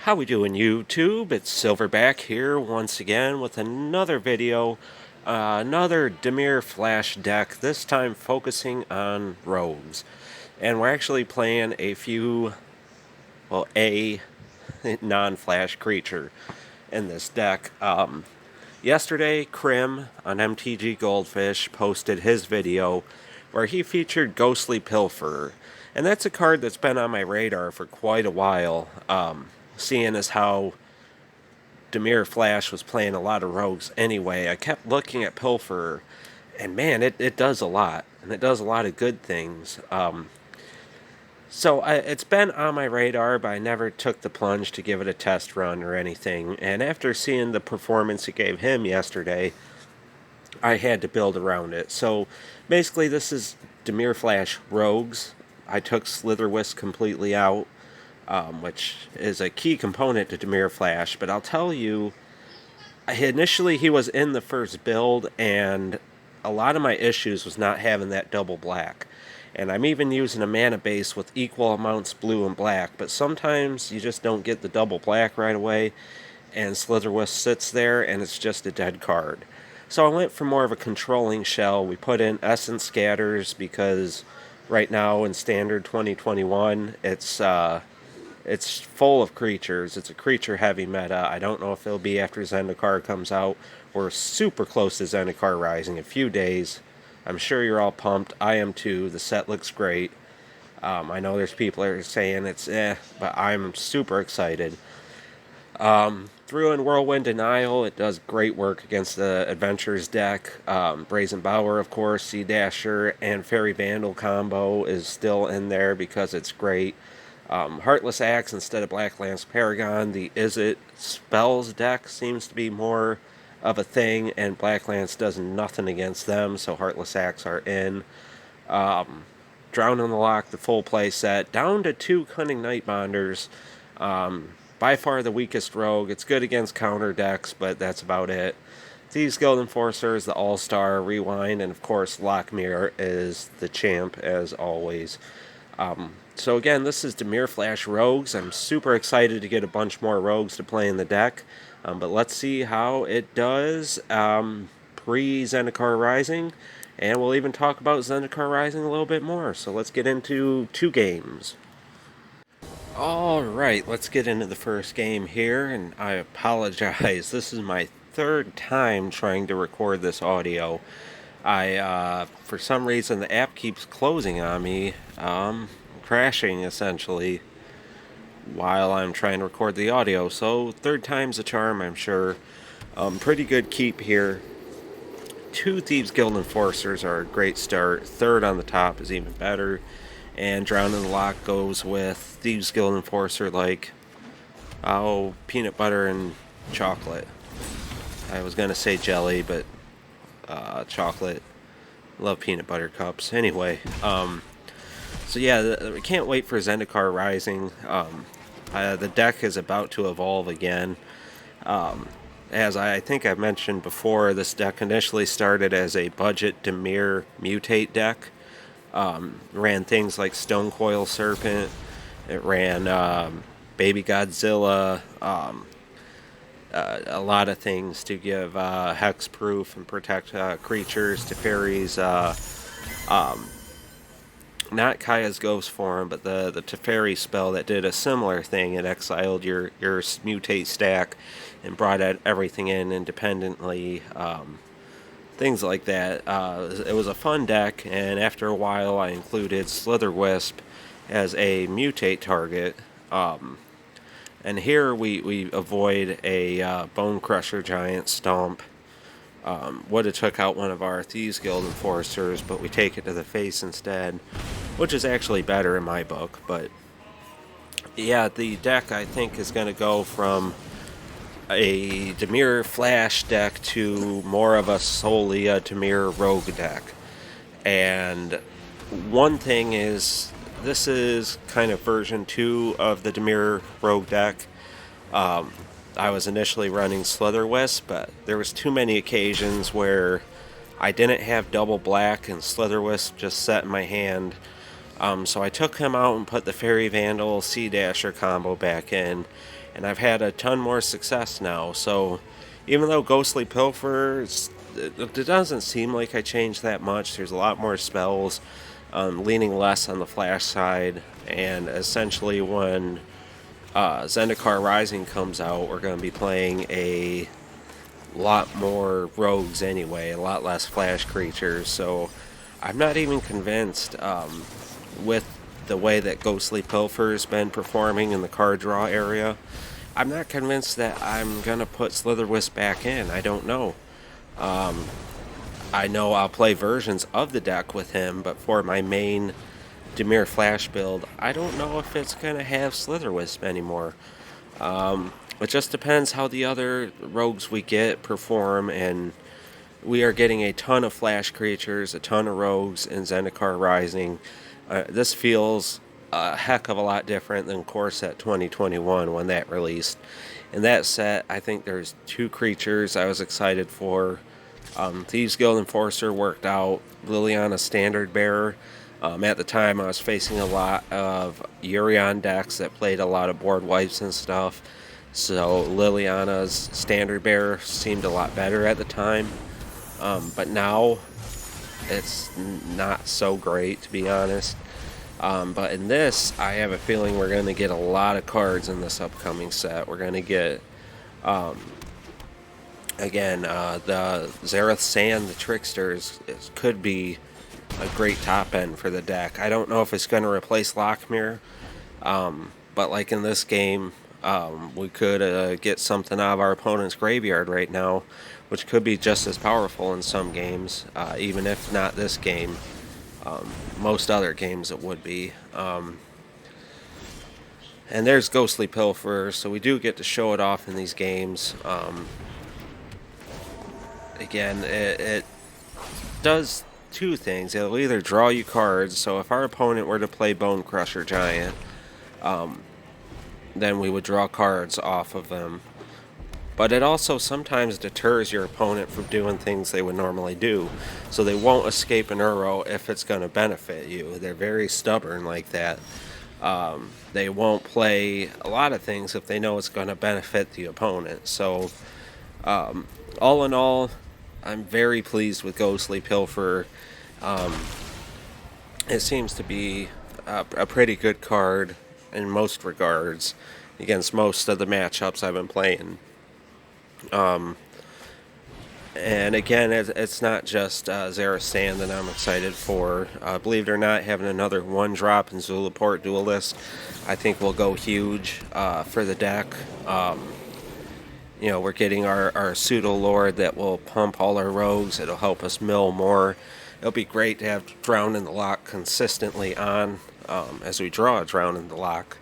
How we doing, YouTube? It's Silverback here once again with another video, another Dimir Flash deck, this time focusing on rogues. And we're actually playing a non-Flash creature in this deck. Yesterday, Krim on MTG Goldfish posted his video where he featured Ghostly Pilferer. And that's a card that's been on my radar for quite a while. Seeing as how Dimir Flash was playing a lot of rogues anyway, I kept looking at Pilferer, and man, it does a lot, and it does a lot of good things. It's been on my radar, but I never took the plunge to give it a test run or anything. And after seeing the performance it gave him yesterday, I had to build around it. So basically, this is Dimir Flash Rogues. I took Slitherwisp completely out. Which is a key component to Dimir Flash, but I'll tell you, initially he was in the first build, and a lot of my issues was not having that double black. And I'm even using a mana base with equal amounts blue and black, but sometimes you just don't get the double black right away, and Slitherwisp sits there, and it's just a dead card. So I went for more of a controlling shell. We put in Essence Scatters, because right now in Standard 2021, it's full of creatures. It's a creature-heavy meta. I don't know if it'll be after Zendikar comes out. We're super close to Zendikar Rising. A few days. I'm sure you're all pumped. I am too. The set looks great. I know there's people that are saying it's but I'm super excited. Threw in Whirlwind Denial. It does great work against the Adventures deck. Brazen Bower, of course, Sea-Dasher, and Faerie Vandal combo is still in there because it's great. Heartless Axe instead of Black Lance Paragon. The Is It Spells deck seems to be more of a thing, and Black Lance does nothing against them, so Heartless Axe are in. Drown in the Loch, the full play set, down to 2 Cunning Nightbonders. By far the weakest rogue. It's good against counter decks, but that's about it. Thieves Guild Enforcer is the all-star rewind, and of course Lochmere is the champ as always. So again, this is Dimir Flash Rogues. I'm super excited to get a bunch more rogues to play in the deck. But let's see how it does pre-Zendikar Rising. And we'll even talk about Zendikar Rising a little bit more. So let's get into 2 games. Alright, let's get into the first game here. And I apologize. This is my 3rd time trying to record this audio. For some reason, the app keeps closing on me. Crashing essentially while I'm trying to record the audio, so 3rd time's a charm, I'm sure. Pretty good keep here. 2 Thieves Guild Enforcers are a great start. 3rd on the top is even better, and Drown in the Loch goes with Thieves Guild Enforcer like peanut butter and chocolate. I was gonna say jelly, but chocolate. Love peanut butter cups. Anyway, so yeah, we can't wait for Zendikar Rising. The deck is about to evolve again. As I think I've mentioned before, this deck initially started as a budget Dimir Mutate deck. Ran things like Stonecoil Serpent. It ran Baby Godzilla. A lot of things to give hexproof and protect creatures to fairies. Not Kaya's Ghost form, but the Teferi spell that did a similar thing. It exiled your mutate stack and brought everything in independently. Things like that. It was a fun deck, and after a while I included Slitherwisp as a mutate target. And here we avoid a Bone Crusher Giant Stomp. Would have took out one of our Thieves Guild Enforcers, but we take it to the face instead, which is actually better in my book. But yeah, the deck I think is going to go from a Dimir Flash deck to more of a solely a Dimir Rogue deck. And one thing is, this is kind of version 2 of the Dimir Rogue deck. I was initially running Slitherwisp, but there was too many occasions where I didn't have double black and Slitherwisp just sat in my hand. So I took him out and put the Faerie Vandal Sea-Dasher combo back in. and I've had a ton more success now. So even though Ghostly Pilferer, it doesn't seem like I changed that much. There's a lot more spells, leaning less on the flash side, and essentially when Zendikar Rising comes out, we're going to be playing a lot more rogues anyway, a lot less flash creatures. So I'm not even convinced with the way that Ghostly Pilferer's been performing in the card draw area. I'm not convinced that I'm going to put Slitherwisp back in. I don't know. I know I'll play versions of the deck with him, but for my main Dimir Flash build, I don't know if it's going to have Slitherwisp anymore. It just depends how the other rogues we get perform, and we are getting a ton of flash creatures, a ton of rogues in Zendikar Rising. This feels a heck of a lot different than Core Set 2021 when that released. In that set, I think there's 2 creatures I was excited for. Thieves Guild Enforcer worked out. Liliana Standard Bearer. At the time, I was facing a lot of Urion decks that played a lot of board wipes and stuff. So Liliana's Standard Bearer seemed a lot better at the time. But now, it's not so great, to be honest. But in this, I have a feeling we're going to get a lot of cards in this upcoming set. We're going to get, again, the Zareth Sand, the Tricksters, could be a great top end for the deck. I don't know if it's going to replace Lochmere, but like in this game, we could get something out of our opponent's graveyard right now, which could be just as powerful in some games, even if not this game. Most other games it would be. And there's Ghostly Pilferer, so we do get to show it off in these games. Again, it does 2 things. It'll either draw you cards, so if our opponent were to play Bone Crusher Giant, then we would draw cards off of them. But it also sometimes deters your opponent from doing things they would normally do. So they won't escape an Uro if it's going to benefit you. They're very stubborn like that. They won't play a lot of things if they know it's going to benefit the opponent. So all in all, I'm very pleased with Ghostly Pilferer. It seems to be a pretty good card in most regards against most of the matchups I've been playing. And again, it's not just Zareth Sand that I'm excited for. Believe it or not, having another 1-drop in Zulaport Duelist, I think will go huge for the deck. We're getting our Pseudo Lord that will pump all our rogues. It'll help us mill more. It'll be great to have Drown in the Loch consistently on as we draw a Drown in the Loch.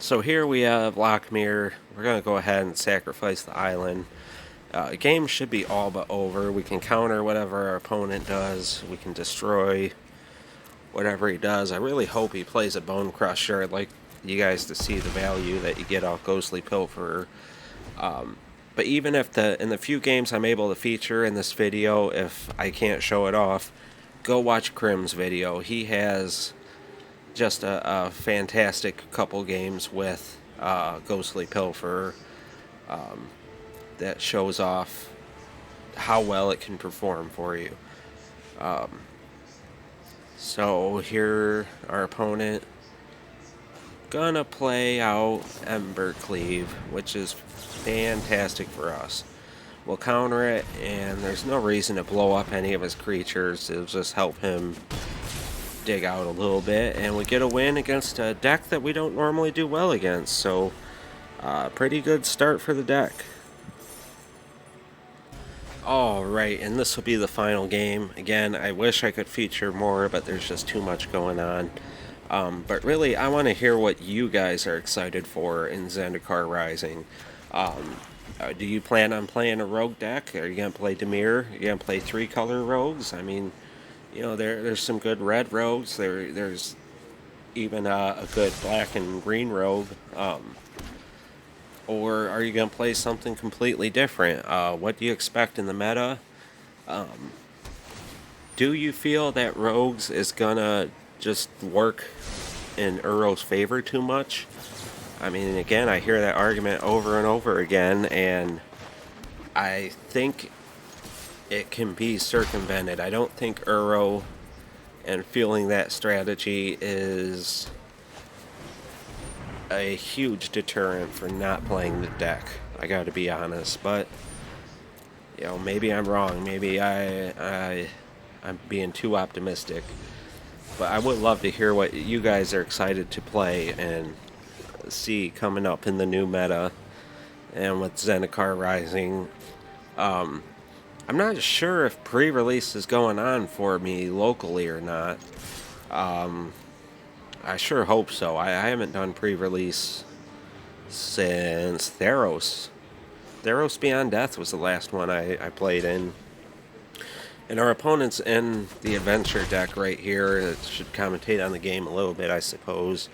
So here we have Lochmere. We're going to go ahead and sacrifice the island. The game should be all but over. We can counter whatever our opponent does. We can destroy whatever he does. I really hope he plays a Bone Crusher. I'd like you guys to see the value that you get off Ghostly Pilferer. But even if in the few games I'm able to feature in this video, if I can't show it off, go watch Crim's video. He has just a fantastic couple games with Ghostly Pilferer that shows off how well it can perform for you. So here our opponent gonna play out Embercleave, which is fantastic for us. We'll counter it, and there's no reason to blow up any of his creatures. It'll just help him dig out a little bit, and we get a win against a deck that we don't normally do well against. So pretty good start for the deck. Alright, and this will be the final game. Again, I wish I could feature more, but there's just too much going on. But really, I want to hear what you guys are excited for in Zendikar Rising. Do you plan on playing a rogue deck? Are you going to play Dimir? Are you going to play 3-color rogues? I mean, there's some good red rogues. There's even a good black and green rogue. Or are you going to play something completely different? What do you expect in the meta? Do you feel that rogues is going to just work in Uro's favor too much? I mean, again, I hear that argument over and over again, and I think it can be circumvented. I don't think Uro and feeling that strategy is a huge deterrent for not playing the deck. I got to be honest, but you know, maybe I'm wrong. Maybe I'm being too optimistic. But I would love to hear what you guys are excited to play and see coming up in the new meta and with Zendikar Rising. I'm not sure if pre-release is going on for me locally or not. I sure hope so. I haven't done pre-release since Theros. Theros Beyond Death was the last one I played in. And our opponent's in the adventure deck right here. It should commentate on the game a little bit, I suppose.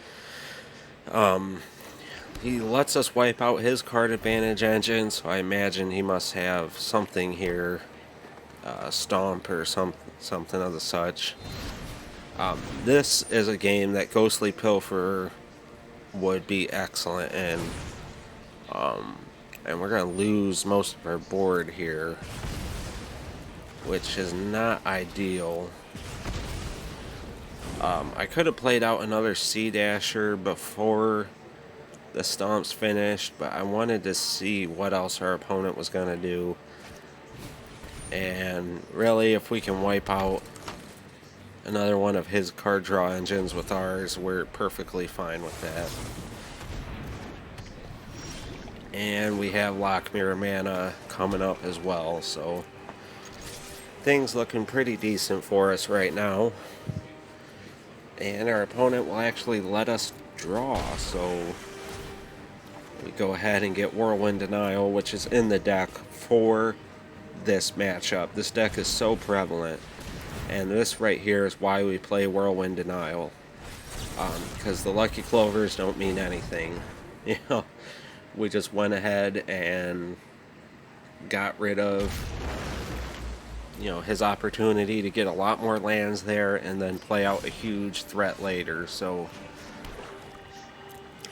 He lets us wipe out his card advantage engine, so I imagine he must have something here. Stomp or something of the such. This is a game that Ghostly Pilferer would be excellent in. And we're going to lose most of our board here, which is not ideal. I could have played out another Sea-Dasher before the stomp's finished, but I wanted to see what else our opponent was going to do. And really, if we can wipe out another one of his card draw engines with ours, we're perfectly fine with that. And we have Lochmere mana coming up as well, so things looking pretty decent for us right now. And our opponent will actually let us draw, so we go ahead and get Whirlwind Denial, which is in the deck for this matchup. This deck is so prevalent, and this right here is why we play Whirlwind Denial, because the Lucky Clovers don't mean anything. You know, we just went ahead and got rid of, you know, his opportunity to get a lot more lands there and then play out a huge threat later. So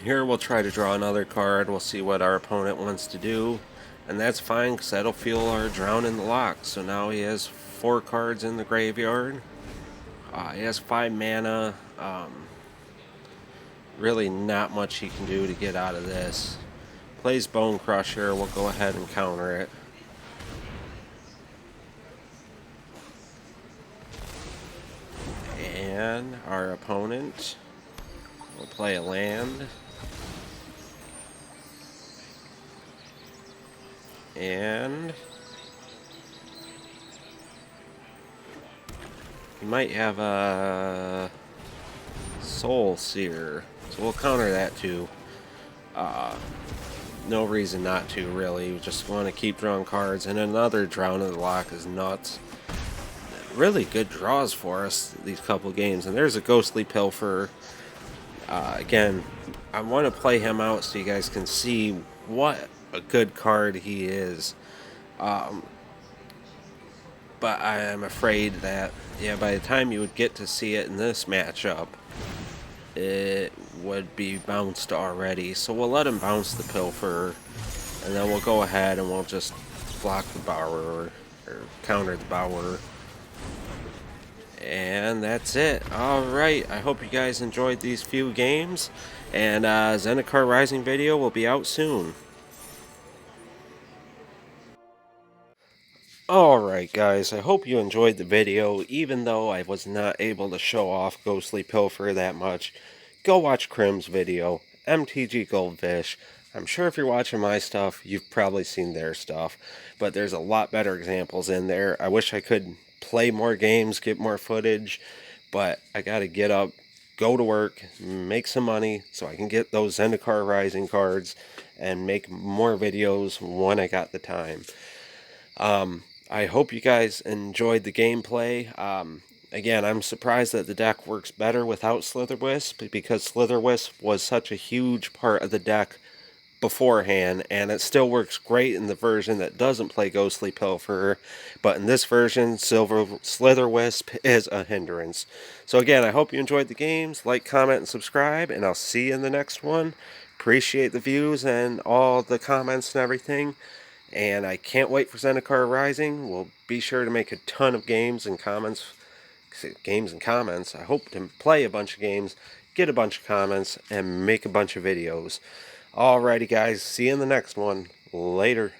here we'll try to draw another card. We'll see what our opponent wants to do. And that's fine, because that'll fuel our Drown in the Loch. So now he has 4 cards in the graveyard. He has 5 mana. Really not much he can do to get out of this. Plays Bone Crusher. We'll go ahead and counter it. And our opponent will play a land. And he might have a Soul Seer, so we'll counter that too. No reason not to, really. We just want to keep drawing cards. And another Drown in the Loch is nuts. Really good draws for us these couple games. And there's a Ghostly Pilferer. Again, I want to play him out so you guys can see what a good card he is. But I am afraid that, yeah, by the time you would get to see it in this matchup, it would be bounced already. So we'll let him bounce the Pilferer, and then we'll go ahead and we'll just block the Bower, or counter the Bower. And that's it. Alright, I hope you guys enjoyed these few games, and Zendikar Rising video will be out soon. Alright guys, I hope you enjoyed the video. Even though I was not able to show off Ghostly Pilferer that much, go watch Crim's video, MTG Goldfish. I'm sure if you're watching my stuff, you've probably seen their stuff, but there's a lot better examples in there. I wish I could play more games, get more footage, but I gotta get up, go to work, make some money so I can get those Zendikar Rising cards and make more videos when I got the time. I hope you guys enjoyed the gameplay. Again, I'm surprised that the deck works better without Slitherwisp, because Slitherwisp was such a huge part of the deck beforehand, and it still works great in the version that doesn't play Ghostly Pilferer, but in this version, Slitherwisp is a hindrance. So again, I hope you enjoyed the games. Like, comment, and subscribe, and I'll see you in the next one. appreciate the views and all the comments and everything. And I can't wait for Zendikar Rising. We'll be sure to make a ton of games and comments. I hope to play a bunch of games, get a bunch of comments, and make a bunch of videos. Alrighty, guys. See you in the next one. Later.